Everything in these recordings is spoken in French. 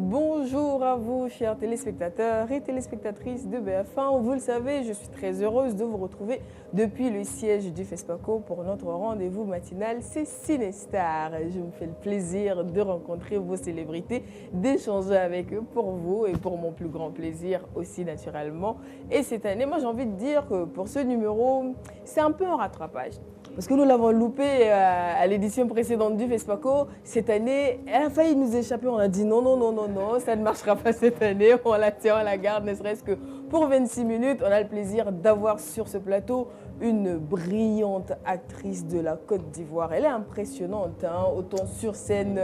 Bonjour à vous, chers téléspectateurs et téléspectatrices de BF1. Vous le savez, je suis très heureuse de vous retrouver depuis le siège du FESPACO pour notre rendez-vous matinal, c'est Cinestar. Je me fais le plaisir de rencontrer vos célébrités, d'échanger avec eux pour vous et pour mon plus grand plaisir aussi naturellement. Et cette année, moi j'ai envie de dire que pour ce numéro, c'est un peu un rattrapage. Parce que nous l'avons loupé à l'édition précédente du FESPACO. Cette année, elle a failli nous échapper. On a dit non, non, non, non, non, ça ne marchera pas cette année. On la tient à la garde, ne serait-ce que pour 26 minutes. On a le plaisir d'avoir sur ce plateau une brillante actrice de la Côte d'Ivoire. Elle est impressionnante, hein, autant sur scène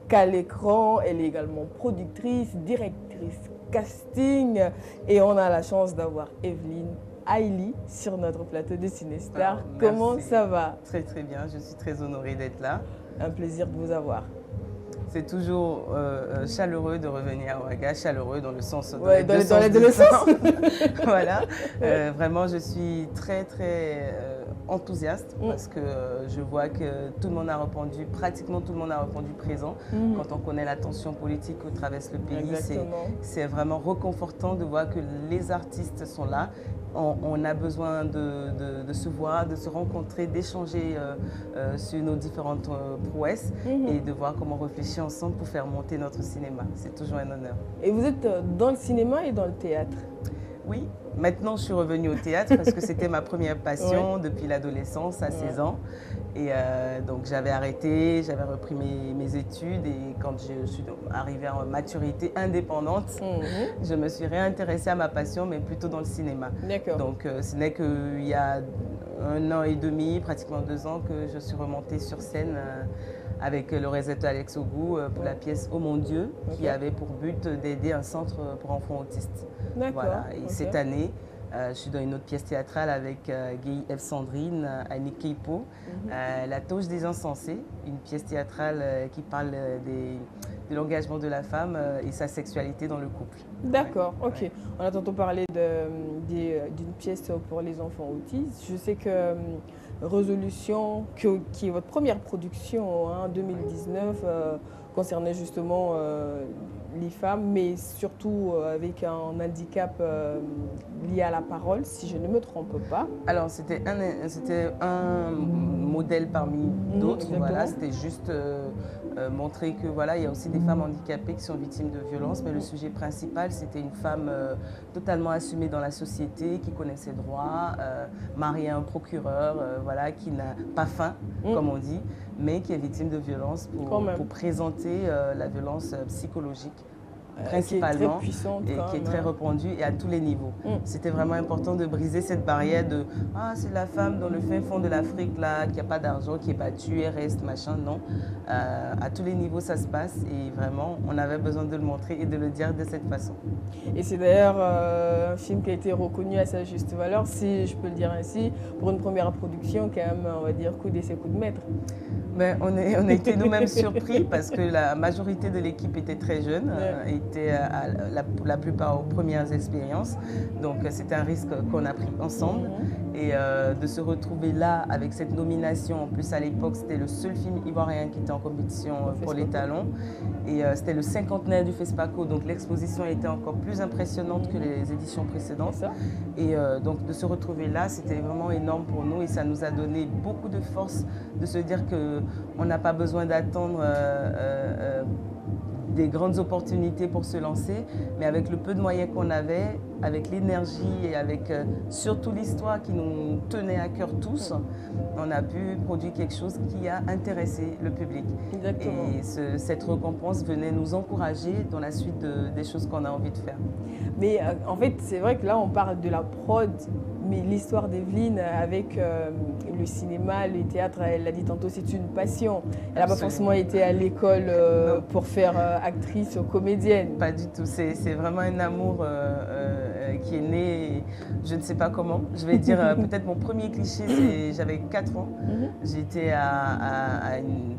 qu'à l'écran. Elle est également productrice, directrice casting. Et on a la chance d'avoir Evelyne Aïli sur notre plateau de Cinestar. Alors, comment ça va? Très très bien, je suis très honorée d'être là. Un plaisir de vous avoir. C'est toujours chaleureux de revenir à Ouaga, chaleureux dans le sens de dans les deux sens. Voilà, vraiment je suis très très enthousiaste parce que je vois que tout le monde a répondu, pratiquement tout le monde a répondu présent. Quand on connaît la tension politique que traverse le pays, c'est vraiment réconfortant de voir que les artistes sont là. On a besoin de se voir, de se rencontrer, d'échanger sur nos différentes prouesses et de voir comment réfléchir ensemble pour faire monter notre cinéma. C'est toujours un honneur. Et vous êtes dans le cinéma et dans le théâtre? Oui, maintenant je suis revenue au théâtre parce que c'était ma première passion depuis l'adolescence à 16 ans. Et donc j'avais arrêté, j'avais repris mes études et quand je suis arrivée en maturité indépendante, je me suis réintéressée à ma passion mais plutôt dans le cinéma. Donc ce n'est qu'il y a 1 an et demi, pratiquement 2 ans que je suis remontée sur scène avec le réalisateur Alex Ogou pour la pièce Oh mon Dieu, qui avait pour but d'aider un centre pour enfants autistes. Voilà. Et cette année, je suis dans une autre pièce théâtrale avec Guy F. Sandrine, Annick Keipo, La Touche des Insensés, une pièce théâtrale qui parle de l'engagement de la femme et sa sexualité dans le couple. D'accord, ok. On a tantôt parlé d'une pièce pour les enfants autistes. Je sais que Résolution, qui est votre première production en 2019, concernait justement les femmes, mais surtout avec un handicap lié à la parole, si je ne me trompe pas. Alors, c'était un modèle parmi d'autres. Voilà, c'était juste montrer que voilà, il y a aussi des femmes handicapées qui sont victimes de violences, mais le sujet principal, c'était une femme totalement assumée dans la société, qui connaît ses droits, mariée à un procureur, voilà, qui n'a pas faim, comme on dit, mais qui est victime de violences pour présenter la violence psychologique. Principalement, qui est très puissante, et qui est très répandue et à tous les niveaux. C'était vraiment important de briser cette barrière de « Ah, c'est la femme dans le fin fond de l'Afrique, là, qui n'a pas d'argent, qui est battue, elle reste, machin ». Non, à tous les niveaux, ça se passe et vraiment, on avait besoin de le montrer et de le dire de cette façon. Et c'est d'ailleurs un film qui a été reconnu à sa juste valeur, si je peux le dire ainsi, pour une première production, quand même, on va dire, coup d'essai, coup de maître. Mais on a été nous-mêmes surpris parce que la majorité de l'équipe était très jeune, était la plupart aux premières expériences. Donc c'est un risque qu'on a pris ensemble. Et de se retrouver là avec cette nomination, en plus à l'époque c'était le seul film ivoirien qui était en compétition pour les talons. Et c'était le 50e du FESPACO, donc l'exposition était encore plus impressionnante que les éditions précédentes. Et donc de se retrouver là, c'était vraiment énorme pour nous et ça nous a donné beaucoup de force de se dire qu'on n'a pas besoin d'attendre des grandes opportunités pour se lancer, mais avec le peu de moyens qu'on avait, avec l'énergie et avec surtout l'histoire qui nous tenait à cœur tous, on a pu produire quelque chose qui a intéressé le public. Exactement. Et cette récompense venait nous encourager dans la suite des choses qu'on a envie de faire. Mais en fait, c'est vrai que là, on parle de la prod, mais l'histoire d'Evelyne avec le cinéma, le théâtre, elle l'a dit tantôt, c'est une passion. Elle n'a pas forcément été à l'école pour faire actrice ou comédienne. Pas du tout. C'est vraiment un amour qui est né, je ne sais pas comment. Je vais dire peut-être mon premier cliché, c'est j'avais 4 ans. J'étais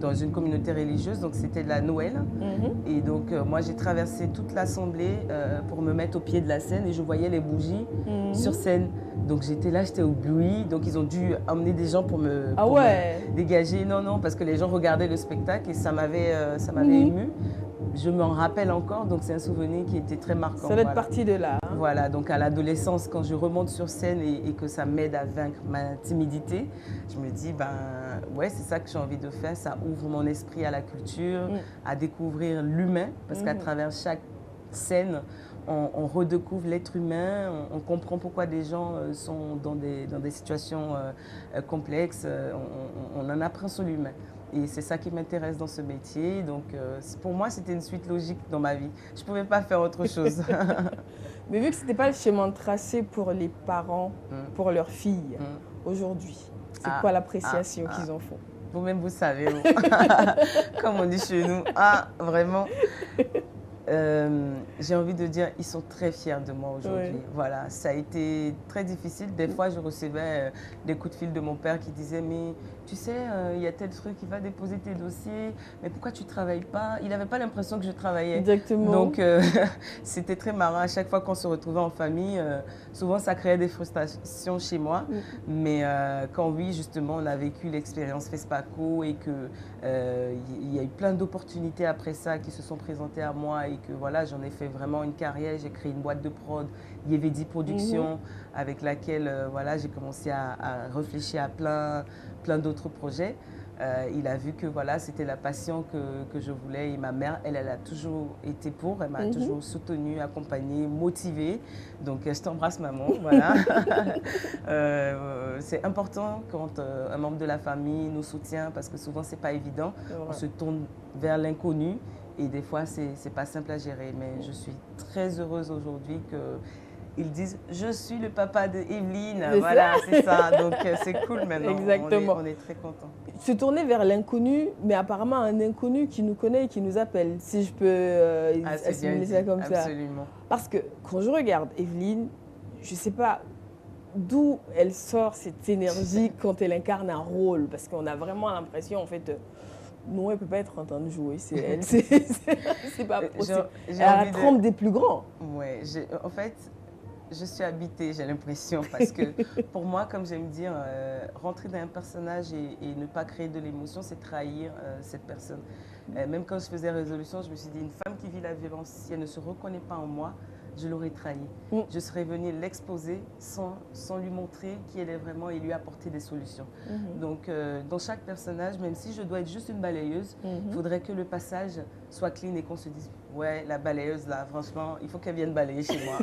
dans une communauté religieuse, donc c'était de la Noël. Et donc moi j'ai traversé toute l'assemblée pour me mettre au pied de la scène et je voyais les bougies sur scène. Donc j'étais là, j'étais éblouie, donc ils ont dû emmener des gens pour me dégager. Non, parce que les gens regardaient le spectacle et ça m'avait émue. je m'en rappelle encore, donc c'est un souvenir qui était très marquant. Ça doit être Voilà. parti de là. Hein. Voilà, donc à l'adolescence, quand je remonte sur scène et que ça m'aide à vaincre ma timidité, je me dis, ben ouais, c'est ça que j'ai envie de faire. Ça ouvre mon esprit à la culture, à découvrir l'humain, parce qu'à travers chaque scène, on redécouvre l'être humain, on comprend pourquoi des gens sont dans des situations complexes, on en apprend sur l'humain. Et c'est ça qui m'intéresse dans ce métier. Donc pour moi, c'était une suite logique dans ma vie. Je ne pouvais pas faire autre chose. Mais vu que ce n'était pas le schéma tracé pour les parents, pour leurs filles, aujourd'hui, c'est quoi l'appréciation qu'ils en font? Vous-même, vous savez, comme on dit chez nous, vraiment. J'ai envie de dire, ils sont très fiers de moi aujourd'hui. Oui. Voilà, ça a été très difficile. Des fois, je recevais des coups de fil de mon père qui disait, mais tu sais, il y a tel truc, il va déposer tes dossiers, mais pourquoi tu ne travailles pas? Il n'avait pas l'impression que je travaillais. Exactement. Donc, c'était très marrant. À chaque fois qu'on se retrouvait en famille, souvent, ça créait des frustrations chez moi. Mais quand oui, justement, on a vécu l'expérience FESPACO et qu'il y a eu plein d'opportunités après ça qui se sont présentées à moi et que voilà, j'en ai fait vraiment une carrière. J'ai créé une boîte de prod, Yevedi Productions, avec laquelle voilà, j'ai commencé à réfléchir à plein d'autres projets. Il a vu que voilà, c'était la passion que je voulais et ma mère, elle a toujours été pour, elle m'a toujours soutenue, accompagnée, motivée. Donc je t'embrasse maman, voilà. C'est important quand un membre de la famille nous soutient parce que souvent c'est pas évident. On se tourne vers l'inconnu et des fois c'est pas simple à gérer. Mais je suis très heureuse aujourd'hui que ils disent « je suis le papa de Evelyne ». Voilà, c'est ça. Donc, c'est cool maintenant. Exactement. On est très contents. Se tourner vers l'inconnu, mais apparemment un inconnu qui nous connaît et qui nous appelle, si je peux assimiler ça comme ça. Absolument. Parce que quand je regarde Evelyne, je ne sais pas d'où elle sort cette énergie quand elle incarne un rôle. Parce qu'on a vraiment l'impression, en fait, non, elle ne peut pas être en train de jouer, c'est elle. C'est pas possible. Elle a la trempe des plus grands. Oui, en fait, je suis habitée, j'ai l'impression, parce que pour moi, comme j'aime dire, rentrer dans un personnage et ne pas créer de l'émotion, c'est trahir cette personne. Même quand je faisais Résolution, je me suis dit, une femme qui vit la violence, si elle ne se reconnaît pas en moi, je l'aurais trahi. Je serais venue l'exposer sans lui montrer qui elle est vraiment et lui apporter des solutions. Donc, dans chaque personnage, même si je dois être juste une balayeuse, il faudrait que le passage soit clean et qu'on se dise « ouais, la balayeuse, là, franchement, il faut qu'elle vienne balayer chez moi. »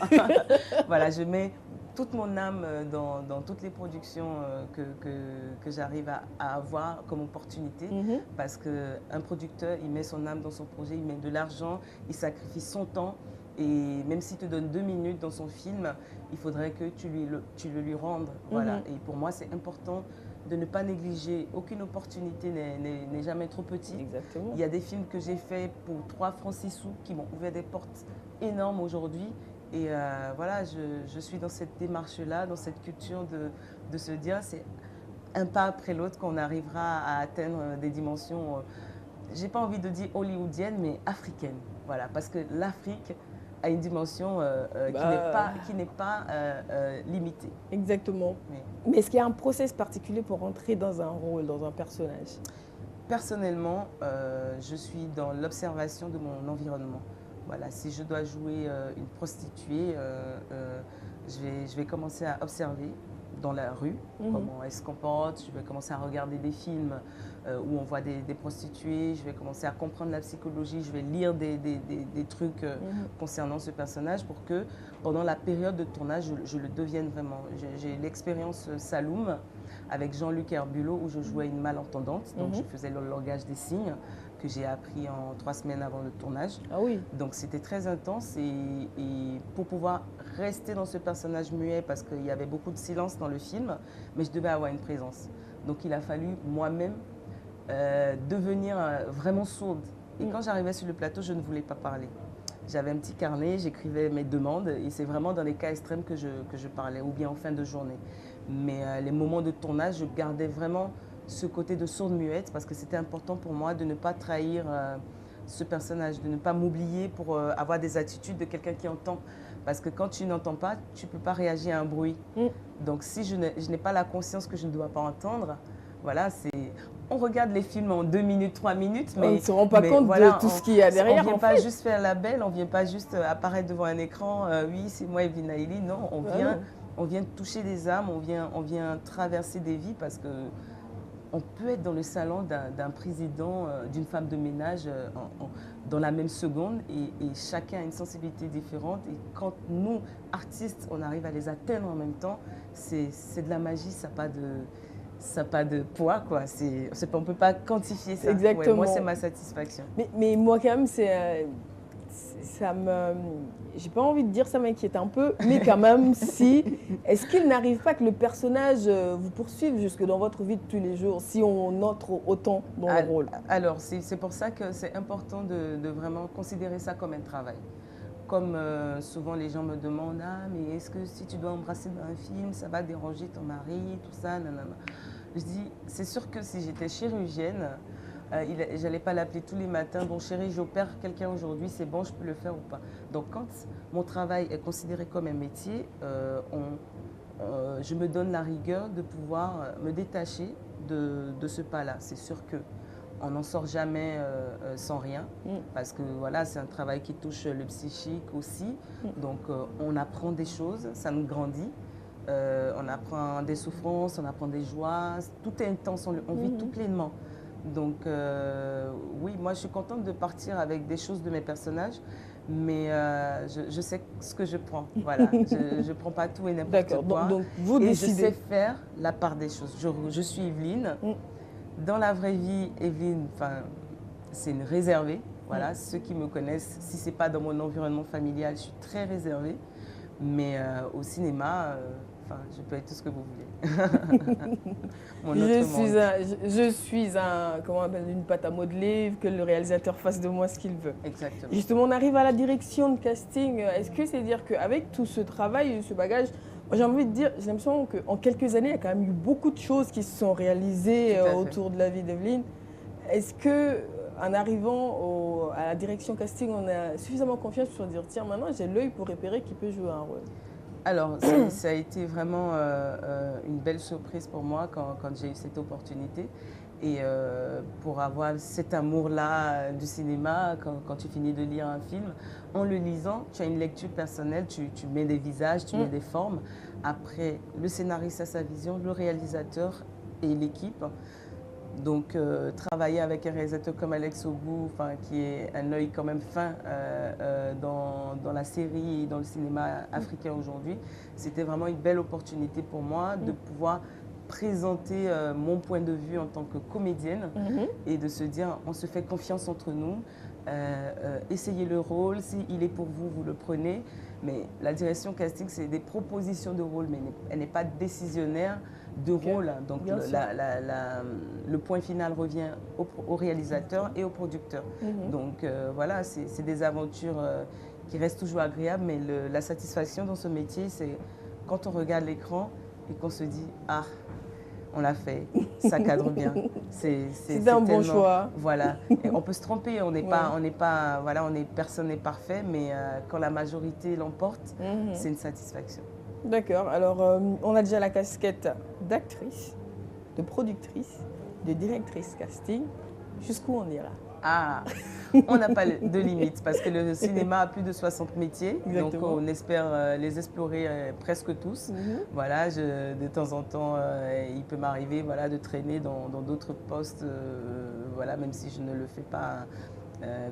Voilà, je mets toute mon âme dans toutes les productions que j'arrive à avoir comme opportunité parce qu'un producteur, il met son âme dans son projet, il met de l'argent, il sacrifie son temps. Et même s'il te donne 2 minutes dans son film, il faudrait que tu le lui rendes. Voilà. Et pour moi, c'est important de ne pas négliger. Aucune opportunité n'est jamais trop petite. Exactement. Il y a des films que j'ai faits pour 3 francs 6 sous qui m'ont ouvert des portes énormes aujourd'hui. Et voilà, je suis dans cette démarche-là, dans cette culture de se dire c'est un pas après l'autre qu'on arrivera à atteindre des dimensions, j'ai pas envie de dire hollywoodiennes, mais africaines. Voilà, parce que l'Afrique a une dimension qui n'est pas limitée. Exactement. Oui. Mais est-ce qu'il y a un process particulier pour entrer dans un rôle, dans un personnage? Personnellement, je suis dans l'observation de mon environnement. Voilà, si je dois jouer une prostituée, je vais commencer à observer dans la rue comment elle se comporte. Je vais commencer à regarder des films où on voit des prostituées. Je vais commencer à comprendre la psychologie. Je vais lire des trucs concernant ce personnage pour que pendant la période de tournage, je le devienne vraiment. J'ai l'expérience Saloum avec Jean-Luc Herbulot où je jouais une malentendante. Donc je faisais le langage des signes que j'ai appris en 3 semaines avant le tournage. Ah oui. Donc c'était très intense et pour pouvoir rester dans ce personnage muet parce qu'il y avait beaucoup de silence dans le film, mais je devais avoir une présence. Donc il a fallu moi-même devenir vraiment sourde. Et quand j'arrivais sur le plateau, je ne voulais pas parler. J'avais un petit carnet, j'écrivais mes demandes et c'est vraiment dans les cas extrêmes que je parlais ou bien en fin de journée. Mais les moments de tournage, je gardais vraiment ce côté de sourde muette parce que c'était important pour moi de ne pas trahir ce personnage, de ne pas m'oublier pour avoir des attitudes de quelqu'un qui entend. Parce que quand tu n'entends pas, tu ne peux pas réagir à un bruit. Donc si je n'ai pas la conscience que je ne dois pas entendre, voilà, on regarde les films en 2 minutes, 3 minutes, mais on ne se rend pas compte voilà, de tout ce qu'il y a derrière. On ne vient pas juste faire la belle, on ne vient pas juste apparaître devant un écran. Oui, c'est moi, Evelyne Aïli. Non, on vient toucher des âmes, on vient traverser des vies parce que on peut être dans le salon d'un président, d'une femme de ménage dans la même seconde et chacun a une sensibilité différente. Et quand nous, artistes, on arrive à les atteindre en même temps, c'est de la magie, ça n'a pas de poids, quoi. On ne peut pas quantifier ça. Exactement. Ouais, moi, c'est ma satisfaction. Mais moi, quand même, j'ai pas envie de dire ça m'inquiète un peu, mais quand même, si. Est-ce qu'il n'arrive pas que le personnage vous poursuive jusque dans votre vie de tous les jours, si on entre autant dans le rôle? Alors, c'est pour ça que c'est important de vraiment considérer ça comme un travail. Comme souvent les gens me demandent, ah, mais est-ce que si tu dois embrasser dans un film, ça va déranger ton mari, tout ça, nanana. Je dis, c'est sûr que si j'étais chirurgienne, je n'allais pas l'appeler tous les matins, bon chérie, j'opère quelqu'un aujourd'hui, c'est bon, je peux le faire ou pas. Donc quand mon travail est considéré comme un métier, je me donne la rigueur de pouvoir me détacher de ce pas-là. C'est sûr qu'on n'en sort jamais sans rien, parce que voilà, c'est un travail qui touche le psychique aussi. Donc on apprend des choses, ça nous grandit. On apprend des souffrances, on apprend des joies, tout est intense, on vit tout pleinement. Donc oui, moi je suis contente de partir avec des choses de mes personnages, mais je sais ce que je prends. Voilà, je ne prends pas tout et n'importe quoi. Donc vous décidez. Je sais faire la part des choses. Je suis Evelyne. Dans la vraie vie, Evelyne, c'est une réservée. Voilà, ceux qui me connaissent, si ce n'est pas dans mon environnement familial, je suis très réservée. Mais au cinéma, je peux être tout ce que vous voulez. Je suis comment on appelle, une pâte à modeler, que le réalisateur fasse de moi ce qu'il veut. Exactement. Justement, on arrive à la direction de casting. Est-ce que c'est dire qu'avec tout ce travail, ce bagage, j'ai envie de dire, j'ai l'impression qu'en quelques années, il y a quand même eu beaucoup de choses qui se sont réalisées autour de la vie d'Evelyne. Est-ce que en arrivant à la direction casting, on a suffisamment confiance pour dire tiens, maintenant j'ai l'œil pour repérer qui peut jouer un rôle? Alors, ça a été vraiment une belle surprise pour moi quand j'ai eu cette opportunité. Et pour avoir cet amour-là du cinéma, quand tu finis de lire un film, en le lisant, tu as une lecture personnelle, tu mets des visages, tu mets des formes. Après, le scénariste a sa vision, le réalisateur et l'équipe. Donc, travailler avec un réalisateur comme Alex Ogou, qui est un œil quand même fin dans la série et dans le cinéma africain aujourd'hui, c'était vraiment une belle opportunité pour moi de pouvoir présenter mon point de vue en tant que comédienne et de se dire, on se fait confiance entre nous, essayez le rôle, s'il est pour vous, vous le prenez. Mais la direction casting, c'est des propositions de rôle, mais elle n'est pas décisionnaire de rôle. Donc le point final revient au réalisateur et au producteur. Donc voilà, c'est des aventures qui restent toujours agréables, mais la satisfaction dans ce métier, c'est quand on regarde l'écran et qu'on se dit « Ah, on l'a fait, ça cadre bien ». C'est un bon choix. Voilà, et on peut se tromper, personne n'est parfait, mais quand la majorité l'emporte, c'est une satisfaction. D'accord, alors on a déjà la casquette d'actrice, de productrice, de directrice casting. Jusqu'où on ira? Ah, on n'a pas de limite parce que le cinéma a plus de 60 métiers. Exactement. Donc on espère les explorer presque tous. Voilà, de temps en temps, il peut m'arriver de traîner dans d'autres postes, même si je ne le fais pas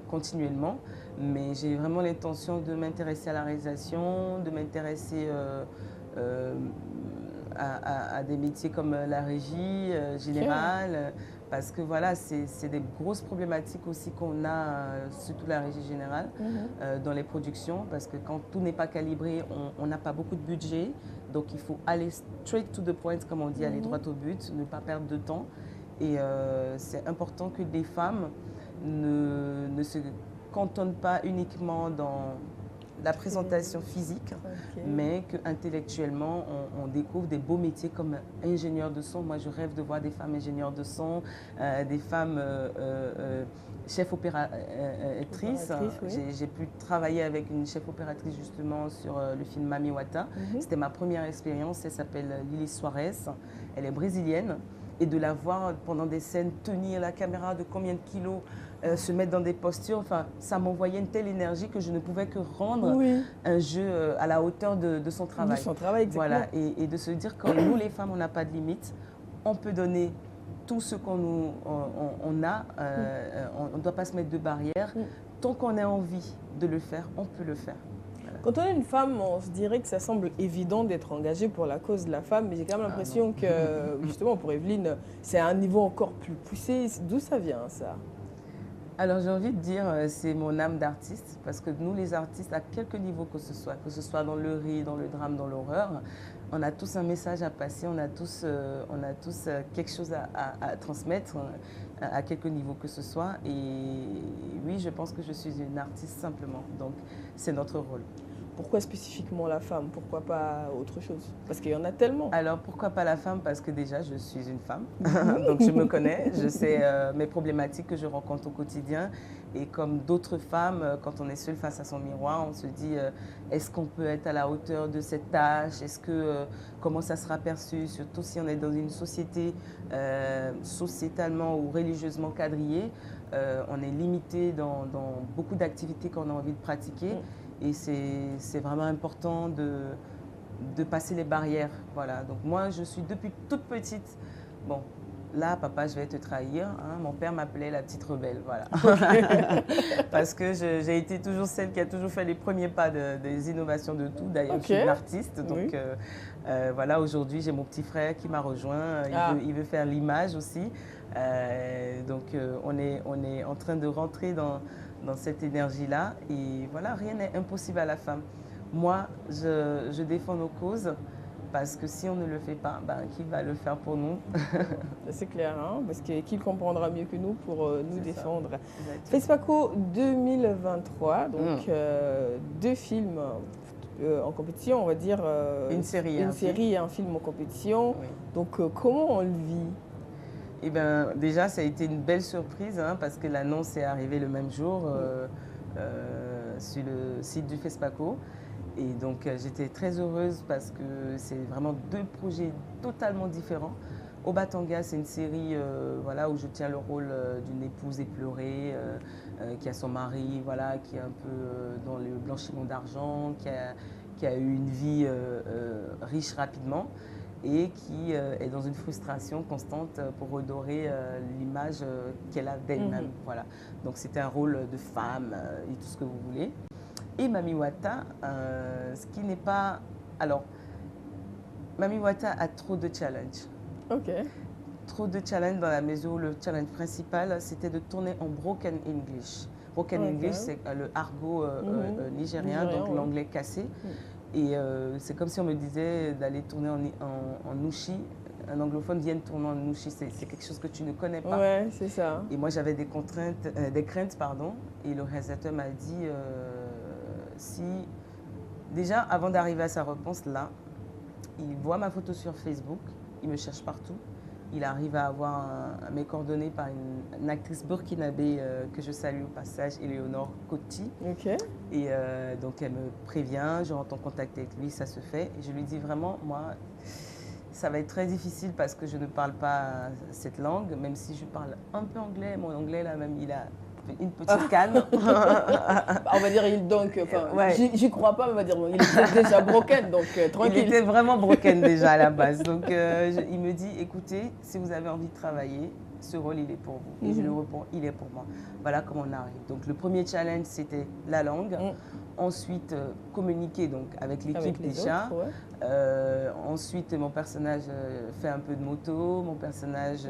continuellement. Mais j'ai vraiment l'intention de m'intéresser à la réalisation, de m'intéresser à des métiers comme la régie générale. Parce que voilà, c'est des grosses problématiques aussi qu'on a, surtout la régie générale, dans les productions. Parce que quand tout n'est pas calibré, on n'a pas beaucoup de budget. Donc il faut aller straight to the point, comme on dit, aller droit au but, ne pas perdre de temps. Et c'est important que des femmes ne se cantonnent pas uniquement dans la présentation physique, mais qu'intellectuellement, on découvre des beaux métiers comme ingénieur de son. Moi, je rêve de voir des femmes ingénieurs de son, des femmes chefs opératrices. J'ai pu travailler avec une chef opératrice justement sur le film Mami Wata. C'était ma première expérience. Elle s'appelle Lily Suarez. Elle est brésilienne. et de la voir pendant des scènes tenir la caméra de combien de kilos, se mettre dans des postures, enfin, ça m'envoyait une telle énergie que je ne pouvais que rendre Oui. un jeu à la hauteur de son travail. De son travail, exactement. Voilà, et de se dire que nous, les femmes, on n'a pas de limite, on peut donner tout ce qu'on on a, on ne doit pas se mettre de barrières. Tant qu'on a envie de le faire, on peut le faire. Voilà. Quand on est une femme, on se dirait que ça semble évident d'être engagée pour la cause de la femme, mais j'ai quand même l'impression que, justement, pour Evelyne, c'est à un niveau encore plus poussé. D'où ça vient, ça? Alors j'ai envie de dire, c'est mon âme d'artiste, parce que nous les artistes, à quelque niveau que ce soit dans le rire, dans le drame, dans l'horreur, on a tous un message à passer, on a tous quelque chose à transmettre, à quelque niveau que ce soit. Et oui, je pense que je suis une artiste simplement, donc c'est notre rôle. Pourquoi spécifiquement la femme? Pourquoi pas autre chose? Parce qu'il y en a tellement. Alors pourquoi pas la femme? Parce que déjà je suis une femme, donc je me connais, je sais mes problématiques que je rencontre au quotidien. Et comme d'autres femmes, quand on est seule face à son miroir, on se dit est-ce qu'on peut être à la hauteur de cette tâche? Est-ce que comment ça sera perçu? Surtout si on est dans une société sociétalement ou religieusement quadrillée, on est limité dans beaucoup d'activités qu'on a envie de pratiquer. Et c'est vraiment important de passer les barrières. Voilà. Donc moi, je suis depuis toute petite. Bon, là, papa, je vais te trahir. Hein, mon père m'appelait la petite rebelle. Voilà. Parce que j'ai été toujours celle qui a toujours fait les premiers pas des innovations de tout. D'ailleurs, je suis une artiste. Donc voilà, aujourd'hui, j'ai mon petit frère qui m'a rejoint. Il veut faire l'image aussi. Donc on est en train de rentrer dans cette énergie-là. Et voilà, rien n'est impossible à la femme. Moi, je défends nos causes parce que si on ne le fait pas, ben, qui va le faire pour nous? C'est clair, hein, parce que qui le comprendra mieux que nous pour nous défendre. FESPACO 2023, donc 2 films en compétition, on va dire. Une série et un film en compétition. Oui. Donc comment on le vit? Eh bien, déjà, ça a été une belle surprise hein, parce que l'annonce est arrivée le même jour sur le site du FESPACO. Et donc, j'étais très heureuse parce que c'est vraiment 2 projets totalement différents. Obatanga, c'est une série voilà, où je tiens le rôle d'une épouse éplorée qui a son mari, voilà, qui est un peu dans le blanchiment d'argent, qui a eu une vie riche rapidement et qui est dans une frustration constante pour redorer l'image qu'elle a d'elle-même. Voilà. Donc c'était un rôle de femme et tout ce que vous voulez. Et Mami Wata, ce qui n'est pas... Alors, Mami Wata a trop de challenges. Ok. Trop de challenges dans la mesure où le challenge principal, c'était de tourner en broken English. Broken English, c'est le argot nigérien, donc l'anglais cassé. Et c'est comme si on me disait d'aller tourner en nushi. Un anglophone vient de tourner en nushi, c'est quelque chose que tu ne connais pas. Ouais, c'est ça. Et moi, j'avais des craintes, pardon. Et le réalisateur m'a dit, si... Déjà, avant d'arriver à sa réponse, là, il voit ma photo sur Facebook, il me cherche partout. Il arrive à avoir mes coordonnées par une actrice burkinabé que je salue au passage, Éléonore Coty. Okay. Et donc elle me prévient, je rentre en contact avec lui, ça se fait. Et je lui dis vraiment, moi, ça va être très difficile parce que je ne parle pas cette langue, même si je parle un peu anglais. Mon anglais, là, même, il a une petite canne. On va dire, j'y crois pas, mais on va dire, il était déjà broken, donc tranquille. Il était vraiment broken déjà à la base. Donc il me dit, écoutez, si vous avez envie de travailler, ce rôle, il est pour vous. Et je lui réponds, il est pour moi. Voilà comment on arrive. Donc le premier challenge, c'était la langue. Ensuite, communiquer donc, avec l'équipe déjà. Ensuite, mon personnage fait un peu de moto, mon personnage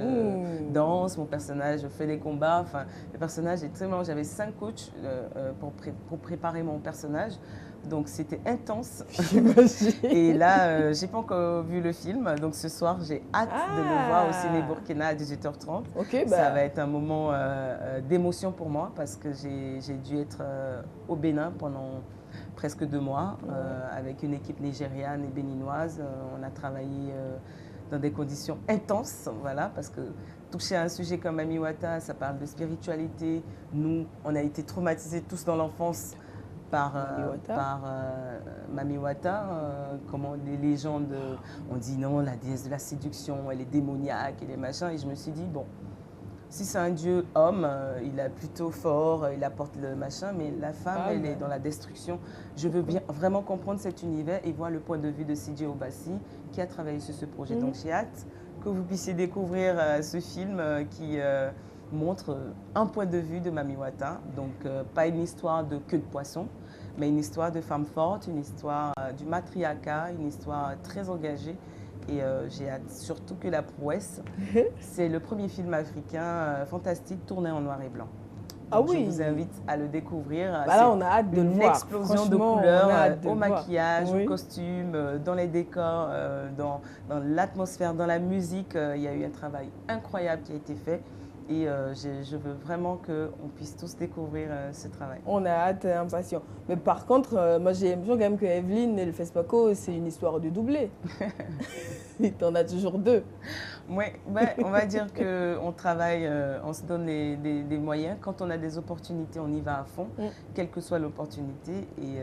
danse, mon personnage fait des combats. Enfin, le personnage est très marrant. J'avais 5 coachs pour préparer mon personnage. Donc, c'était intense. Et là, je n'ai pas encore vu le film. Donc, ce soir, j'ai hâte de le voir au Ciné Burkina à 18h30. Okay, Ça va être un moment d'émotion pour moi parce que j'ai dû être au Bénin pendant presque 2 mois avec une équipe nigériane et béninoise. On a travaillé dans des conditions intenses, voilà, parce que toucher à un sujet comme Mami Wata, ça parle de spiritualité. Nous, on a été traumatisés tous dans l'enfance par Mami Wata, comment les légendes ont dit non, la déesse de la séduction, elle est démoniaque et les machins. Et je me suis dit, bon, si c'est un dieu homme, il est plutôt fort, il apporte le machin, mais la femme, elle est dans la destruction. Je veux bien vraiment comprendre cet univers et voir le point de vue de Sidje Obasi qui a travaillé sur ce projet. Donc j'ai hâte que vous puissiez découvrir ce film qui montre un point de vue de Mami Wata. Donc pas une histoire de queue de poisson, mais une histoire de femme forte, une histoire du matriarcat, une histoire très engagée. Et j'ai hâte surtout que la prouesse, c'est le premier film africain fantastique tourné en noir et blanc. Donc, je vous invite à le découvrir. Là, on a hâte de le voir. Une explosion de couleurs au maquillage, au costume, dans les décors, dans l'atmosphère, dans la musique. Il y a eu un travail incroyable qui a été fait. Et je veux vraiment qu'on puisse tous découvrir ce travail. On a hâte, impatient. Mais par contre, moi j'ai l'impression quand même que Evelyne et le FESPACO, c'est une histoire de doublé. Tu en as toujours deux. Oui, on va dire qu'on travaille, on se donne des moyens. Quand on a des opportunités, on y va à fond, quelle que soit l'opportunité. Et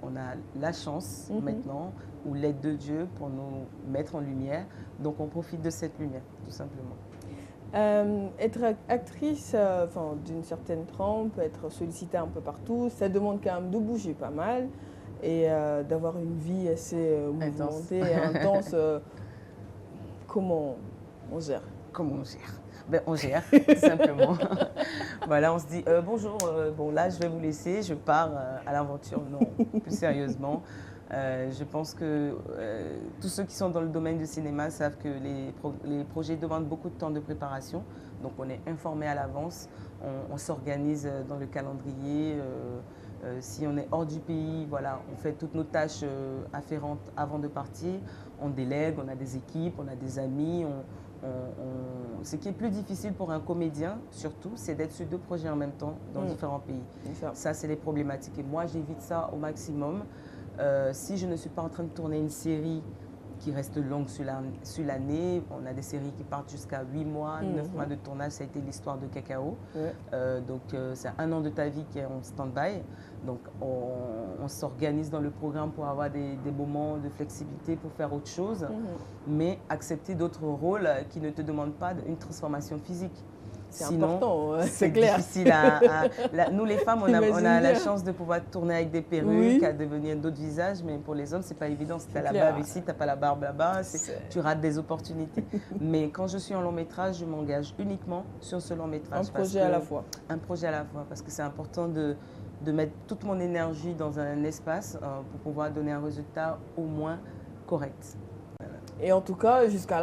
on a la chance maintenant, ou l'aide de Dieu pour nous mettre en lumière. Donc on profite de cette lumière, tout simplement. Être actrice d'une certaine trempe, être sollicitée un peu partout, ça demande quand même de bouger pas mal et d'avoir une vie assez mouvementée et intense. Comment on gère? Comment on gère? On gère, tout simplement. Voilà, on se dit bonjour, bon là je vais vous laisser, je pars à l'aventure. Non, plus sérieusement. Je pense que tous ceux qui sont dans le domaine du cinéma savent que les projets demandent beaucoup de temps de préparation. Donc on est informé à l'avance, on s'organise dans le calendrier. Si on est hors du pays, voilà, on fait toutes nos tâches afférentes avant de partir. On délègue, on a des équipes, on a des amis. Ce qui est plus difficile pour un comédien, surtout, c'est d'être sur deux projets en même temps dans différents pays. Ça, c'est les problématiques. Et moi, j'évite ça au maximum. Si je ne suis pas en train de tourner une série qui reste longue sur l'année, on a des séries qui partent jusqu'à 8 mois, 9 mois de tournage, ça a été l'histoire de Cacao. Donc c'est 1 an de ta vie qui est en stand-by. Donc on s'organise dans le programme pour avoir des moments de flexibilité pour faire autre chose, mais accepter d'autres rôles qui ne te demandent pas une transformation physique. C'est Sinon, important, c'est clair. Difficile nous, les femmes, on a la chance de pouvoir tourner avec des perruques, à devenir d'autres visages, mais pour les hommes, c'est pas évident. Si tu as la barbe ici, tu n'as pas la barbe là-bas, tu rates des opportunités. Mais quand je suis en long métrage, je m'engage uniquement sur ce long métrage. Un projet à la fois. Un projet à la fois, parce que c'est important de mettre toute mon énergie dans un espace pour pouvoir donner un résultat au moins correct. Et en tout cas, jusqu'à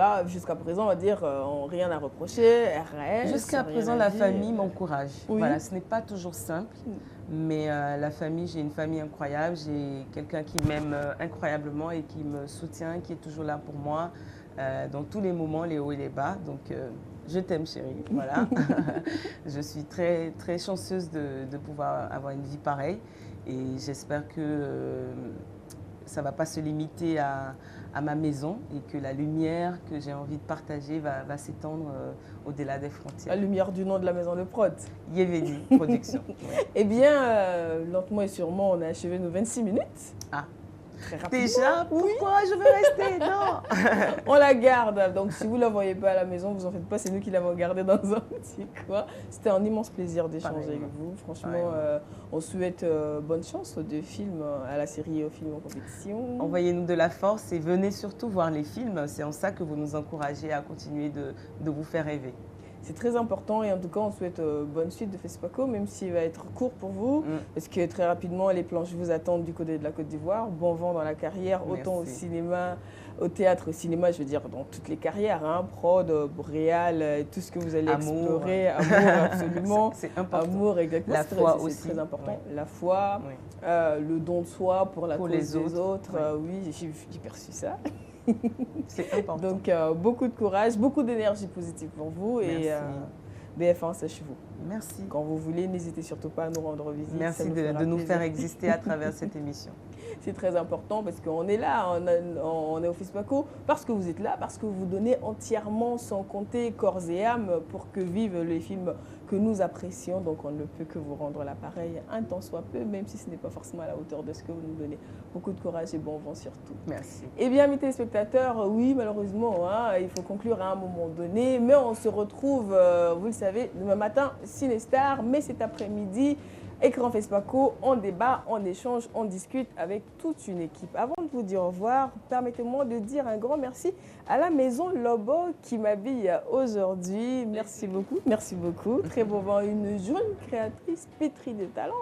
présent, on va dire, rien à reprocher, RS. Jusqu'à présent, la famille m'encourage. Voilà, ce n'est pas toujours simple, mais la famille, j'ai une famille incroyable, j'ai quelqu'un qui m'aime incroyablement et qui me soutient, qui est toujours là pour moi dans tous les moments, les hauts et les bas. Donc, je t'aime, chérie. Voilà. Je suis très, très chanceuse de pouvoir avoir une vie pareille et j'espère que ça ne va pas se limiter à ma maison et que la lumière que j'ai envie de partager va s'étendre au-delà des frontières. La lumière du nom de la maison de prod. Yevedi Production. Eh bien, lentement et sûrement, on a achevé nos 26 minutes. Ah, très rapidement. Déjà? Pourquoi je veux rester? Non. On la garde. Donc, si vous ne la voyez pas à la maison, vous en faites pas. C'est nous qui l'avons gardée dans un petit coin. C'était un immense plaisir d'échanger avec vous. Franchement, on souhaite bonne chance de films à la série et aux films en compétition. Envoyez-nous de la force et venez surtout voir les films. C'est en ça que vous nous encouragez à continuer de vous faire rêver. C'est très important et en tout cas, on souhaite bonne suite de FESPACO, même s'il va être court pour vous, parce que très rapidement, les planches vous attendent du côté de la Côte d'Ivoire. Bon vent dans la carrière, autant au cinéma, au théâtre, au cinéma, je veux dire, dans toutes les carrières, hein, prod, réal, tout ce que vous allez explorer, amour, absolument. C'est important. Amour, exactement. La foi aussi. C'est très important. La foi, le don de soi pour la cause des autres. Oui, j'ai perçu ça. C'est important. Donc, beaucoup de courage, beaucoup d'énergie positive pour vous. Merci. Et BF1, sachez-vous. Merci. Quand vous voulez, n'hésitez surtout pas à nous rendre visite. Merci de nous faire exister à travers cette émission. C'est très important parce qu'on est là, on est au FESPACO, parce que vous êtes là, parce que vous donnez entièrement, sans compter corps et âme, pour que vivent les films que nous apprécions. Donc, on ne peut que vous rendre l'appareil un tant soit peu, même si ce n'est pas forcément à la hauteur de ce que vous nous donnez. Beaucoup de courage et bon vent surtout. Merci. Eh bien, mes téléspectateurs, oui, malheureusement, hein, il faut conclure à un moment donné. Mais on se retrouve, vous le savez, demain matin, Cinestar, mais cet après-midi, Écran FESPACO, on débat, on échange, on discute avec toute une équipe. Avant de vous dire au revoir, permettez-moi de dire un grand merci à la Maison Lobo qui m'habille aujourd'hui. Merci beaucoup, merci beaucoup. Très beau vent, une jeune créatrice pétrie de talent.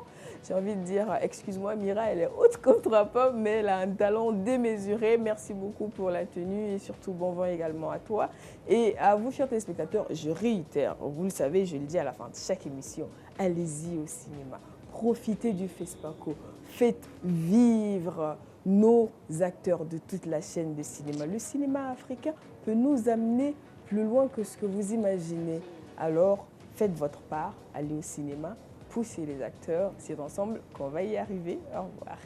J'ai envie de dire, excuse-moi Mira, elle est haute comme trois pommes, mais elle a un talent démesuré. Merci beaucoup pour la tenue et surtout bon vent également à toi. Et à vous, chers téléspectateurs, je réitère, vous le savez, je le dis à la fin de chaque émission, allez-y au cinéma, profitez du FESPACO, faites vivre nos acteurs de toute la chaîne de cinéma. Le cinéma africain peut nous amener plus loin que ce que vous imaginez. Alors, faites votre part, allez au cinéma, poussez les acteurs, c'est ensemble qu'on va y arriver. Au revoir.